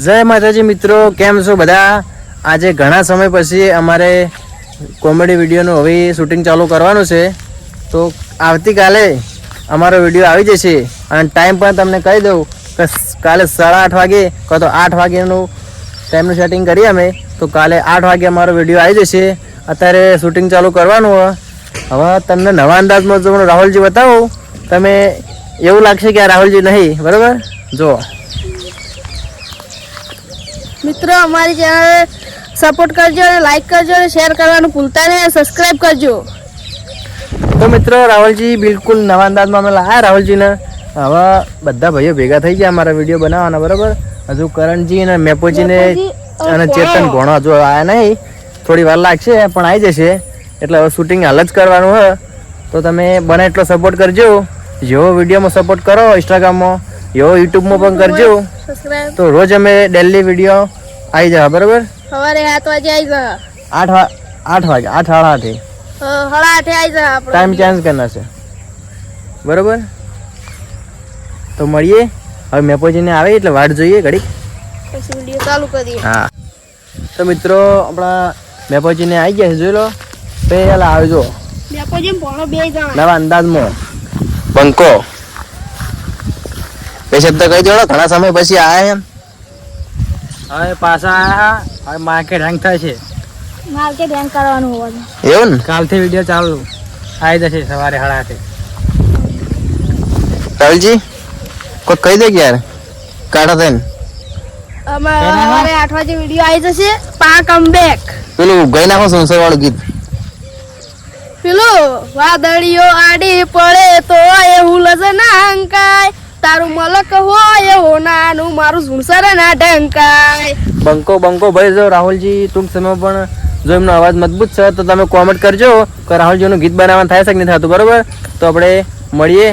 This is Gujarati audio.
જય માતાજી મિત્રો, કેમ છો બધા? આજે ઘણા સમય પછી અમારે કોમેડી વિડીયોનું હવે શૂટિંગ ચાલુ કરવાનું છે. તો આવતીકાલે અમારો વિડીયો આવી જશે અને ટાઈમ પણ તમને કહી દઉં કે કાલે 8:30 વાગે કાં તો 8 વાગ્યાનું ટાઈમનું સેટિંગ કરીએ અમે. તો કાલે 8 વાગે અમારો વિડીયો આવી જશે. અત્યારે શૂટિંગ ચાલુ કરવાનું હોય. હવે તમને નવા અંદાજમાં જો રાહુલજી બતાવો, તમે એવું લાગશે કે આ રાહુલજી નહીં, બરાબર? જો મિત્રો અમારી ચેનલ સપોર્ટ કરજો અને લાઈક કરજો અને શેર કરવાનું ભૂલતા નહીં, સબસ્ક્રાઇબ કરજો. તો મિત્રો રાહુલજી બિલકુલ નવા અંદાજમાં અમે લાવ્યા રાહુલજીને. હવે બધા ભાઈઓ ભેગા થઈ ગયા અમારા વિડીયો બનાવવાના, બરાબર? હજુ કરણજી અને મેપોજીને અને ચેતન ભણો હજુ આવ્યા નહીં, થોડી વાર લાગશે પણ આવી જશે. એટલે હવે શૂટિંગ હાલ જ કરવાનું હોય. તો તમે બને એટલો સપોર્ટ કરજો. જેવો વિડીયોમાં સપોર્ટ કરો ઇન્સ્ટાગ્રામમાં, એવો યુટ્યુબમાં પણ કરજો. સબસ્ક્રાઇબ. તો રોજ અમે ડેલી વિડીયો આવી જાય, બરાબર? સવારે 7 વાગે આવી જા. 8 વાગે 8 સાડા 8 8:30 આવી જા. આપણે ટાઈમ ચેન્જ કરના છે, બરાબર? તો મળીએ હવે. મેપોજીને આવે એટલે વાટ જોઈએ ઘડીક, પછી વિડીયો ચાલુ કરીએ. હા. તો મિત્રો આપણા મેપોજીને આવી ગયા છે, જોઈ લો. પહેલા આવજો મેપોજી ભણો બે જણા. નવા અંદાજમાં બંકો. બે શબ્દ કહી દો, ઘણા સમય પછી આયા એમ. હવે પાછા આયા. હવે માર્કેટ હેંગ થાય છે. માર્કેટ હેંગ કરવાનું હોવાનું. એવું ને? કાલથી વિડીયો ચાલુ આવી જશે સવારે 8:30. રાહુલજી કોઈ કહી દે કે યાર કાઢા થઈને અમારે સવારે 8 વાગે વિડીયો આવી જશે. પા કમ બેક. પેલું ગઈ નાખો સંસાર વાળું ગીત. પેલું વાદળીઓ આડી પડે તો એવું લજના અંકાય, તારું મલક હોય એવો નાનું મારું સુણસર ના ઢંકાય. બંકો ભાઈ, જો રાહુલજી ટૂંક સમય પણ જો એમનો અવાજ મજબૂત છે તો તમે કોમેન્ટ કરજો કે રાહુલજીનું ગીત બનાવવાનું થાય છે કે નહીં થતું, બરોબર? તો આપણે મળીએ